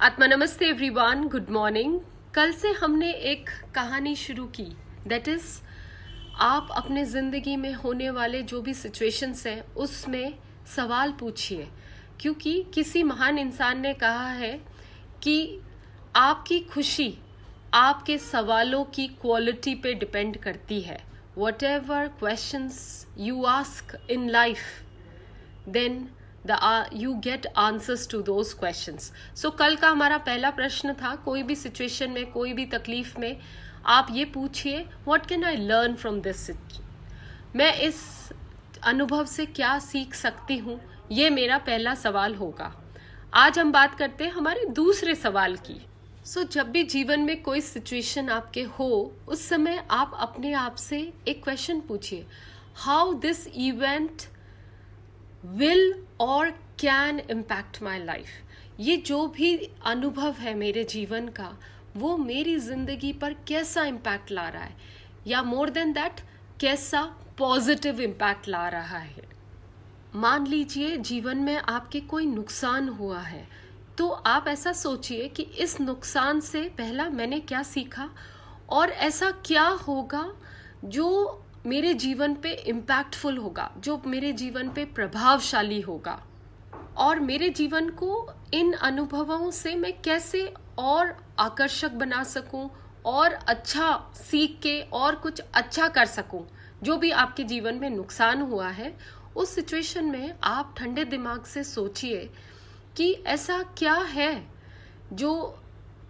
आत्मा नमस्ते everyone, good morning. कल से हमने एक कहानी शुरू की, दैट इज आप अपने ज़िंदगी में होने वाले जो भी सिचुएशंस हैं उसमें सवाल पूछिए, क्योंकि किसी महान इंसान ने कहा है कि आपकी खुशी आपके सवालों की क्वालिटी पे डिपेंड करती है। Whatever questions you ask in life, then you get answers to those questions. So कल का हमारा पहला प्रश्न था, कोई भी सिचुएशन में, कोई भी तकलीफ में आप ये पूछिए, what can I learn from this? मैं इस अनुभव से क्या सीख सकती हूँ, ये मेरा पहला सवाल होगा। आज हम बात करते हैं हमारे दूसरे सवाल की। जब भी जीवन में कोई सिचुएशन आपके हो, उस समय आप अपने आप से एक क्वेश्चन पूछिए, हाउ दिस इवेंट विल और कैन इम्पैक्ट माई लाइफ। ये जो भी अनुभव है मेरे जीवन का, वो मेरी जिंदगी पर कैसा इम्पैक्ट ला रहा है, या मोर देन दैट कैसा पॉजिटिव इम्पैक्ट ला रहा है। मान लीजिए जीवन में आपके कोई नुकसान हुआ है, तो आप ऐसा सोचिए कि इस नुकसान से पहला मैंने क्या सीखा और ऐसा क्या होगा जो मेरे जीवन पे इम्पैक्टफुल होगा, जो मेरे जीवन पे प्रभावशाली होगा, और मेरे जीवन को इन अनुभवों से मैं कैसे और आकर्षक बना सकूं और अच्छा सीख के और कुछ अच्छा कर सकूं। जो भी आपके जीवन में नुकसान हुआ है, उस सिचुएशन में आप ठंडे दिमाग से सोचिए कि ऐसा क्या है जो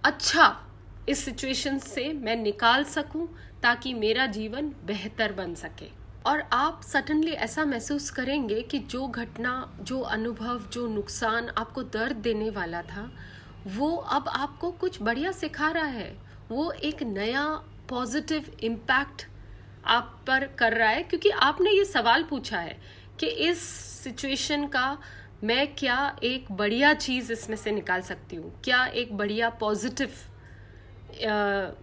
अच्छा इस सिचुएशन से मैं निकाल सकूं ताकि मेरा जीवन बेहतर बन सके। और आप सडनली ऐसा महसूस करेंगे कि जो घटना, जो अनुभव, जो नुकसान आपको दर्द देने वाला था, वो अब आपको कुछ बढ़िया सिखा रहा है। वो एक नया पॉजिटिव इम्पैक्ट आप पर कर रहा है, क्योंकि आपने ये सवाल पूछा है कि इस सिचुएशन का मैं क्या एक बढ़िया चीज़ इसमें से निकाल सकती हूँ, क्या एक बढ़िया पॉजिटिव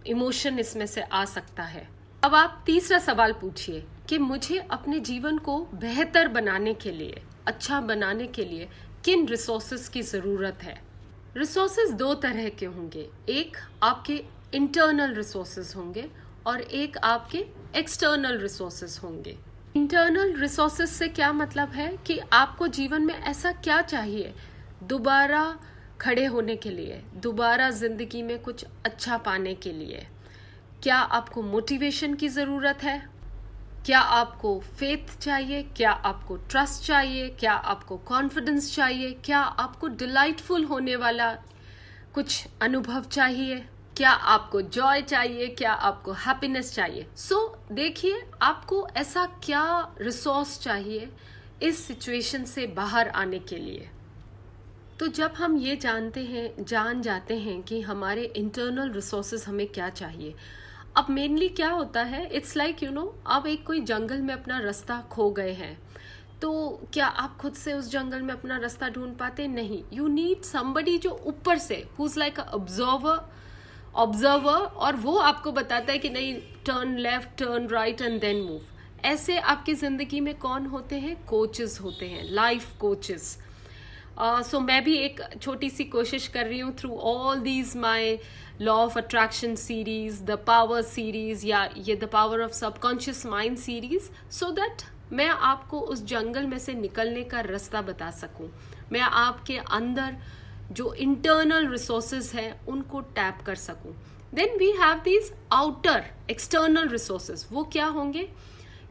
इमोशन इसमें से आ सकता है। अब आप तीसरा सवाल पूछिए कि मुझे अपने जीवन को बेहतर बनाने के लिए, अच्छा बनाने के लिए किन रिसोर्सेज की ज़रूरत है। रिसोर्सेज दो तरह के होंगे, एक आपके इंटरनल रिसोर्सेज होंगे और एक आपके एक्सटर्नल रिसोर्सेज होंगे। इंटरनल रिसोर्सेज से क्या मतलब है कि आपको जीवन में ऐसा क्या चाहिए दोबारा खड़े होने के लिए, दोबारा जिंदगी में कुछ अच्छा पाने के लिए। क्या आपको मोटिवेशन की ज़रूरत है, क्या आपको फेथ चाहिए, क्या आपको ट्रस्ट चाहिए, क्या आपको कॉन्फिडेंस चाहिए, क्या आपको डिलाइटफुल होने वाला कुछ अनुभव चाहिए, क्या आपको जॉय चाहिए, क्या आपको हैप्पीनेस चाहिए। देखिए आपको ऐसा क्या रिसोर्स चाहिए इस सिचुएशन से बाहर आने के लिए। तो जब हम ये जान जाते हैं कि हमारे इंटरनल रिसोर्सेज हमें क्या चाहिए, अब मेनली क्या होता है, इट्स लाइक आप एक कोई जंगल में अपना रास्ता खो गए हैं, तो क्या आप खुद से उस जंगल में अपना रास्ता ढूंढ पाते? नहीं। यू नीड समबडी जो ऊपर से, हु इज लाइक ऑब्जर्वर, और वो आपको बताता है कि नहीं, turn left, turn right and then move. ऐसे आपकी जिंदगी में कौन होते हैं? कोचेस होते हैं, लाइफ कोचेस। मैं भी एक छोटी सी कोशिश कर रही हूँ through all these my law of attraction series, the power series, या ये the power of subconscious mind series, so that मैं आपको उस जंगल में से निकलने का रास्ता बता सकूं। मैं आपके अंदर जो इंटरनल रिसोर्सेज हैं उनको टैप कर सकूं। Then we have these outer external resources. वो क्या होंगे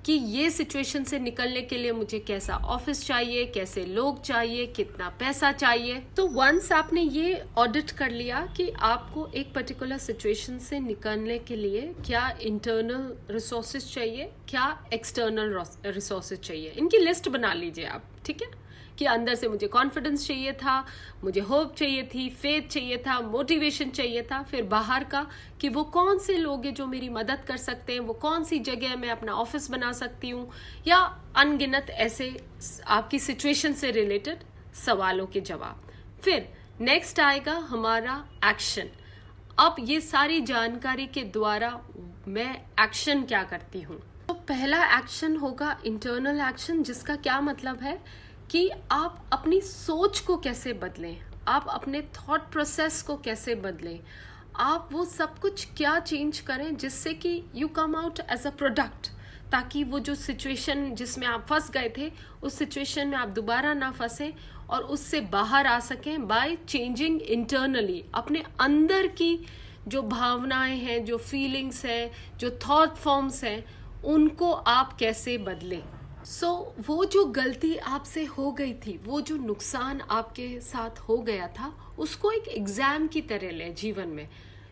कि ये सिचुएशन से निकलने के लिए मुझे कैसा ऑफिस चाहिए, कैसे लोग चाहिए, कितना पैसा चाहिए। तो वंस आपने ये ऑडिट कर लिया कि आपको एक पर्टिकुलर सिचुएशन से निकलने के लिए क्या इंटरनल रिसोर्सेज चाहिए, क्या एक्सटर्नल रिसोर्सेज चाहिए, इनकी लिस्ट बना लीजिए आप, ठीक है, कि अंदर से मुझे कॉन्फिडेंस चाहिए था, मुझे होप चाहिए थी, फेथ चाहिए था, मोटिवेशन चाहिए था, फिर बाहर का कि वो कौन से लोग हैं जो मेरी मदद कर सकते हैं, वो कौन सी जगह मैं अपना ऑफिस बना सकती हूँ, या अनगिनत ऐसे आपकी सिचुएशन से रिलेटेड सवालों के जवाब। फिर नेक्स्ट आएगा हमारा एक्शन। अब ये सारी जानकारी के द्वारा मैं एक्शन क्या करती हूँ। तो पहला एक्शन होगा इंटरनल एक्शन, जिसका क्या मतलब है कि आप अपनी सोच को कैसे बदलें, आप अपने थॉट प्रोसेस को कैसे बदलें, आप वो सब कुछ क्या चेंज करें जिससे कि you come out as a product, ताकि वो जो सिचुएशन जिसमें आप फंस गए थे उस सिचुएशन में आप दोबारा ना फंसे और उससे बाहर आ सकें बाय चेंजिंग इंटरनली। अपने अंदर की जो भावनाएं हैं, जो फीलिंग्स हैं, जो थॉट फॉर्म्स हैं, उनको आप कैसे बदलें। वो जो गलती आपसे हो गई थी, वो जो नुकसान आपके साथ हो गया था, उसको एक एग्जाम की तरह लें। जीवन में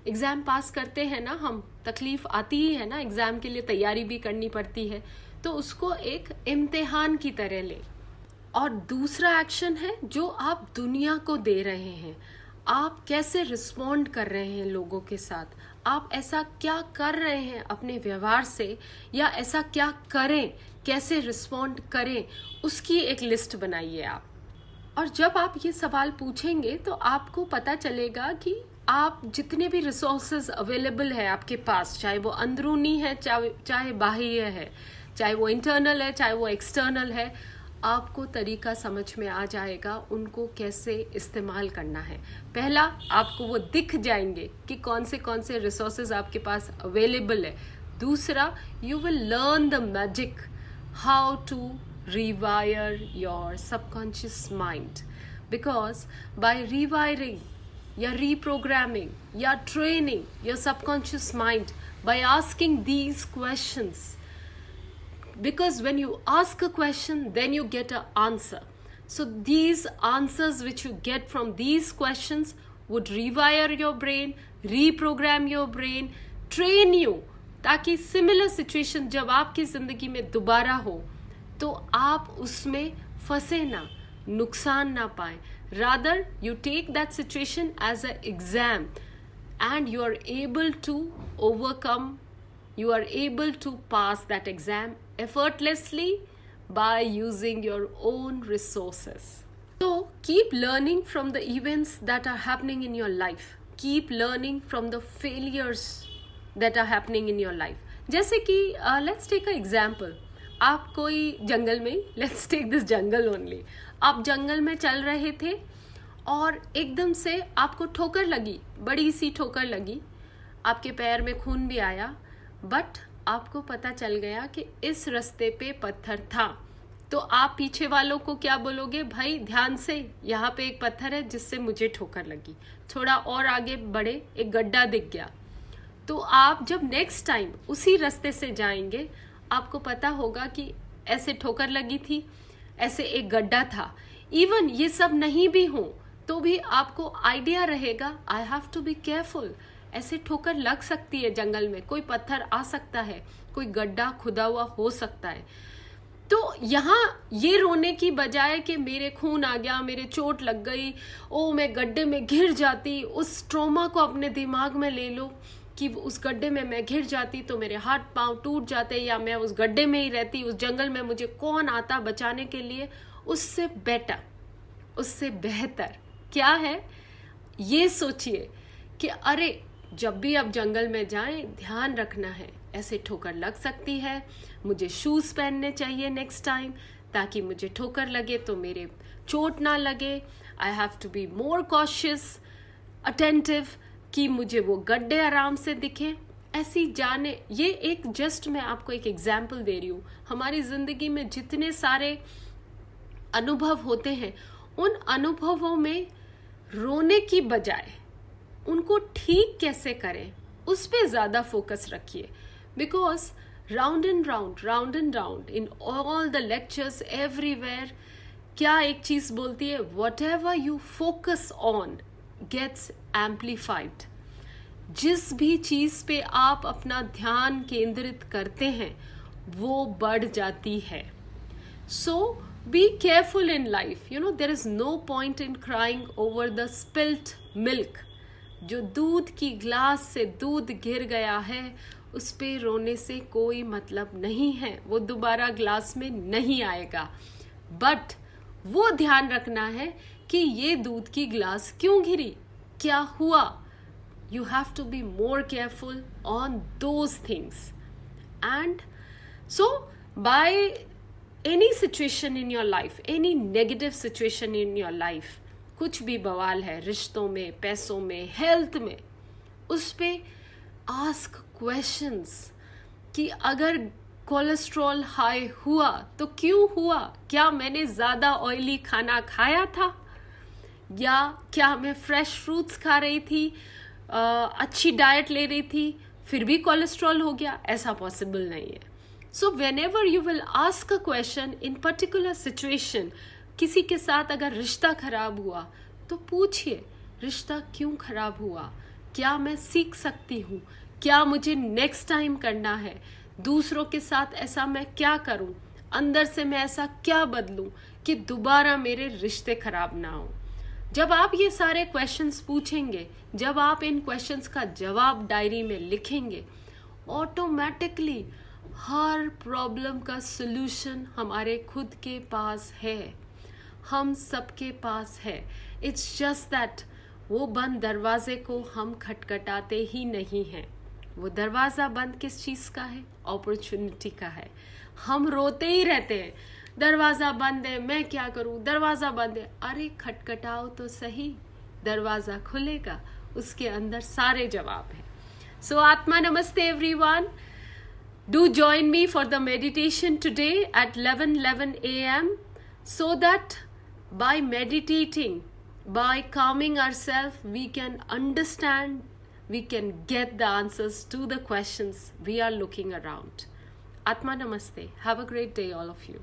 एग्जाम पास करते हैं ना हम, तकलीफ आती ही है ना, एग्जाम के लिए तैयारी भी करनी पड़ती है, तो उसको एक इम्तिहान की तरह लें। और दूसरा एक्शन है जो आप दुनिया को दे रहे हैं, आप कैसे रिस्पॉन्ड कर रहे हैं लोगों के साथ, आप ऐसा क्या कर रहे हैं अपने व्यवहार से, या ऐसा क्या करें, कैसे रिस्पॉन्ड करें, उसकी एक लिस्ट बनाइए आप। और जब आप ये सवाल पूछेंगे तो आपको पता चलेगा कि आप जितने भी रिसोर्सेज अवेलेबल है आपके पास, चाहे वो अंदरूनी है, चाहे बाह्य है, चाहे वो इंटरनल है, चाहे वो एक्सटर्नल है, आपको तरीका समझ में आ जाएगा उनको कैसे इस्तेमाल करना है। पहला, आपको वो दिख जाएंगे कि कौन से रिसोर्सेज आपके पास अवेलेबल है। दूसरा, you will learn the magic how to rewire your subconscious mind, because by rewiring या reprogramming या training your subconscious mind by asking these questions, because when you ask a question then you get an answer, so these answers which you get from these questions would rewire your brain, reprogram your brain, train you, ताकि similar situation जब आपकी जिंदगी में दोबारा हो तो आप उसमें फंसे ना, नुकसान ना पाए। Rather you take that situation as a exam and you are able to overcome, you are able to pass that exam effortlessly by using your own resources. So keep learning from the events that are happening in your life. Keep learning from the failures that are happening in your life. जैसे कि let's take an example. आप कोई जंगल में, let's take this jungle only. आप जंगल में चल रहे थे और एकदम से आपको ठोकर लगी, बड़ी सी ठोकर लगी, आपके पैर में खून भी आया, बट आपको पता चल गया कि इस रास्ते पे पत्थर था। तो आप पीछे वालों को क्या बोलोगे, भाई ध्यान से, यहाँ पे एक पत्थर है जिससे मुझे ठोकर लगी। थोड़ा और आगे बढ़े, एक गड्ढा दिख गया, तो आप जब नेक्स्ट टाइम उसी रास्ते से जाएंगे आपको पता होगा कि ऐसे ठोकर लगी थी, ऐसे एक गड्ढा था। इवन ये सब नहीं भी हो तो भी आपको आइडिया रहेगा, I have to be careful, ऐसे ठोकर लग सकती है जंगल में, कोई पत्थर आ सकता है, कोई गड्ढा खुदा हुआ हो सकता है। तो यहाँ ये रोने की बजाय कि मेरे खून आ गया, मेरे चोट लग गई, ओ मैं गड्ढे में घिर जाती, उस ट्रॉमा को अपने दिमाग में ले लो कि उस गड्ढे में मैं घिर जाती तो मेरे हाथ पांव टूट जाते, या मैं उस गड्ढे में ही रहती, उस जंगल में मुझे कौन आता बचाने के लिए। उससे बेटर, उससे बेहतर क्या है, ये सोचिए कि अरे जब भी आप जंगल में जाएं ध्यान रखना है, ऐसे ठोकर लग सकती है, मुझे शूज पहनने चाहिए नेक्स्ट टाइम ताकि मुझे ठोकर लगे तो मेरे चोट ना लगे। I have to be more cautious, attentive, कि मुझे वो गड्ढे आराम से दिखे। ऐसी जाने, ये एक जस्ट मैं आपको एक एग्जाम्पल दे रही हूँ। हमारी जिंदगी में जितने सारे अनुभव होते हैं, उन अनुभवों में रोने की बजाय उनको ठीक कैसे करें उस पे ज्यादा फोकस रखिए। Because round and round in all the lectures everywhere क्या एक चीज बोलती है, whatever you focus on gets amplified. जिस भी चीज पे आप अपना ध्यान केंद्रित करते हैं वो बढ़ जाती है। So be careful in life, you know there is no point in crying over the spilled milk. जो दूध की ग्लास से दूध गिर गया है उस पे रोने से कोई मतलब नहीं है, वो दोबारा ग्लास में नहीं आएगा। बट वो ध्यान रखना है कि ये दूध की ग्लास क्यों गिरी, क्या हुआ। You have to be more careful on those things. And so by any situation in your life, any negative situation in your life, कुछ भी बवाल है रिश्तों में, पैसों में, हेल्थ में, उस पे आस्क क्वेश्चंस कि अगर कोलेस्ट्रॉल हाई हुआ तो क्यों हुआ? क्या मैंने ज़्यादा ऑयली खाना खाया था, या क्या मैं फ्रेश फ्रूट्स खा रही थी, अच्छी डाइट ले रही थी, फिर भी कोलेस्ट्रॉल हो गया? ऐसा पॉसिबल नहीं है. So when ever you will ask a question in particular situation, किसी के साथ अगर रिश्ता खराब हुआ तो पूछिए रिश्ता क्यों खराब हुआ, क्या मैं सीख सकती हूँ, क्या मुझे नेक्स्ट टाइम करना है, दूसरों के साथ ऐसा मैं क्या करूँ, अंदर से मैं ऐसा क्या बदलूँ कि दोबारा मेरे रिश्ते खराब ना हो. जब आप ये सारे क्वेश्चंस पूछेंगे, जब आप इन क्वेश्चंस का जवाब डायरी में लिखेंगे, ऑटोमेटिकली हर प्रॉब्लम का सॉल्यूशन हमारे खुद के पास है, हम सबके पास है. इट्स जस्ट दैट वो बंद दरवाजे को हम खटखटाते ही नहीं हैं. वो दरवाज़ा बंद किस चीज़ का है? अपॉर्चुनिटी का है. हम रोते ही रहते हैं, दरवाज़ा बंद है, मैं क्या करूं, दरवाज़ा बंद है. अरे खटखटाओ तो सही, दरवाज़ा खुलेगा, उसके अंदर सारे जवाब हैं. सो आत्मा नमस्ते everyone. Do join me for the meditation today at 11 a.m. so that by meditating, by calming ourselves, we can understand, we can get the answers to the questions we are looking around. Atma Namaste. Have a great day, all of you.